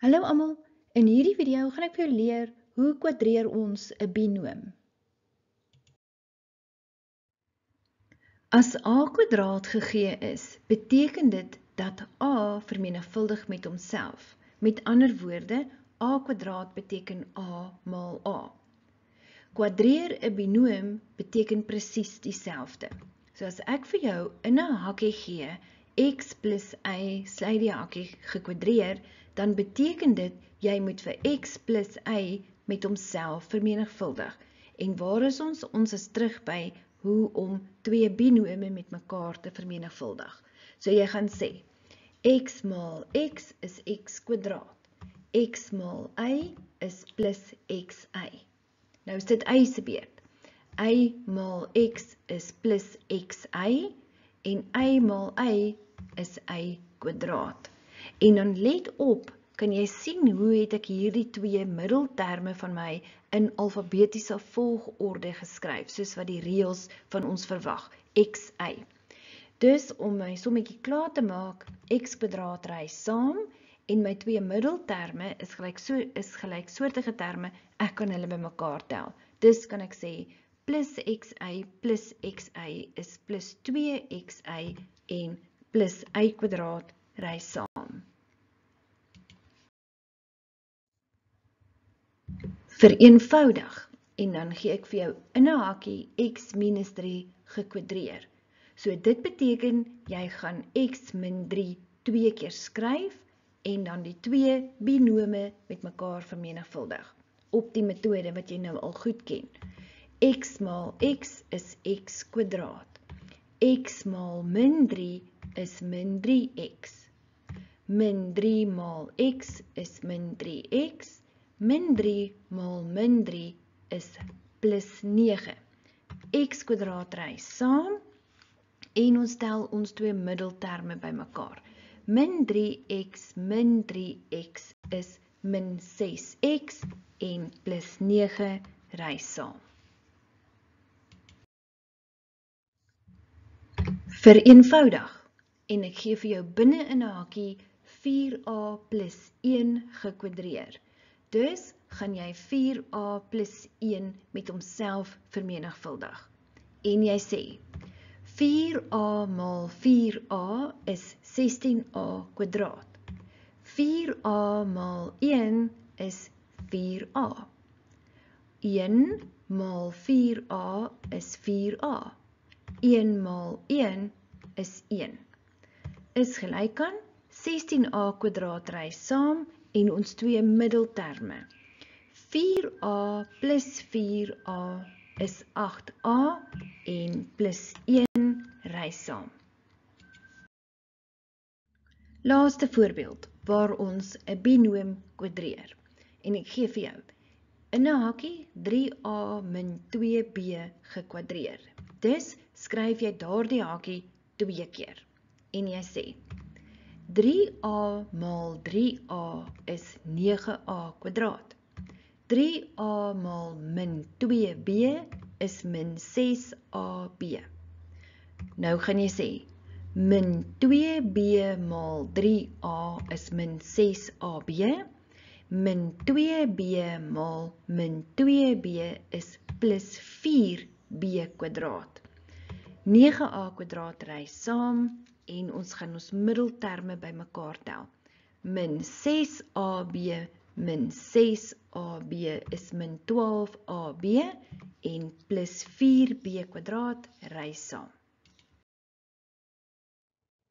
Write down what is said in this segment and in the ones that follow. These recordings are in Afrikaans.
Hallo almal, in hierdie video gaan ek vir jou leer hoe kwadreer ons 'n binoom. As a kwadraat gegee is, beteken dit dat a vermenigvuldig met homself. Met ander woorde, a kwadraat beteken a maal a. Kwadreer 'n binoom beteken presies dieselfde. So as ek vir jou in 'n hakkie gee, x plus y sluit die hakkie gekwadreer, dan beteken dit jy moet vir x plus y met homself vermenigvuldig. En waar is ons? Ons is terug by hoe om twee binome met mekaar te vermenigvuldig. So jy gaan sê, x maal x is x kwadraat. X maal y is plus xy. Nou is dit y se beurt. Y maal x is plus xy en y maal y is y kwadraat. En dan let op, kan jy sien hoe het ek hierdie twee middelterme van my in alfabetiese volgorde geskryf, soos wat die reëls van ons verwag, xy. Dus om my sommetjie klaar te maak, x kwadraat ry saam en my twee middelterme is gelyksoortige terme, ek kan hulle bymekaar tel. Dus kan ek sê plus xy is plus 2xy en plus y kwadraat ry saam. Vereenvoudig en dan gee ek vir jou in 'n hakkie x minus 3 gekwadreer. So dit beteken jy gaan x min 3 twee keer skryf en dan die twee binome met mekaar vermenigvuldig op die metode wat jy nou al goed ken. X maal x is x kwadraat. X maal min 3 is min 3x. Min 3 maal x is min 3x. Min 3 maal min 3 is plus 9. X kwadraat ry saam en ons tel ons twee middelterme bymekaar. Min 3x is min 6x en plus 9 ry saam. Vereenvoudig en ek gee vir jou binne in 'n hakkie 4a plus 1 gekwadreer. Dus gaan jy 4a plus 1 met homself vermenigvuldig. En jy sê, 4a maal 4a is 16a kwadraat. 4a maal 1 is 4a. 1 maal 4a is 4a. 1 maal 1 is 1. Is gelyk aan 16a kwadraat ry saam en ons twee middelterme. 4a plus 4a is 8a en plus 1 ry saam. Laaste voorbeeld waar ons 'n binoom kwadreer. En ek gee vir jou in 'n hakkie 3a min 2b gekwadreer. Dus skryf jy daardie hakkie 2 keer. En jy sê 3a maal 3a is 9a kwadraat. 3a maal min 2b is min 6ab. Nou gaan jy sê, min 2b maal 3a is min 6ab. Min 2b maal min 2b is plus 4b kwadraat. 9a kwadraat ry saam en ons gaan ons middelterme bymekaar tel. Min 6ab min 6ab is min 12ab en plus 4b kwadraat ry saam.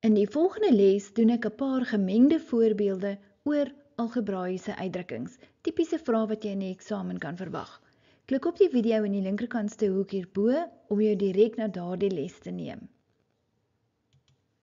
In die volgende les doen ek 'n paar gemengde voorbeelde oor algebraiese uitdrukkings, tipiese vrae wat jy in die eksamen kan verwag. Klik op die video in die linkerkantste hoek hierbo om jou direk na daardie les te neem.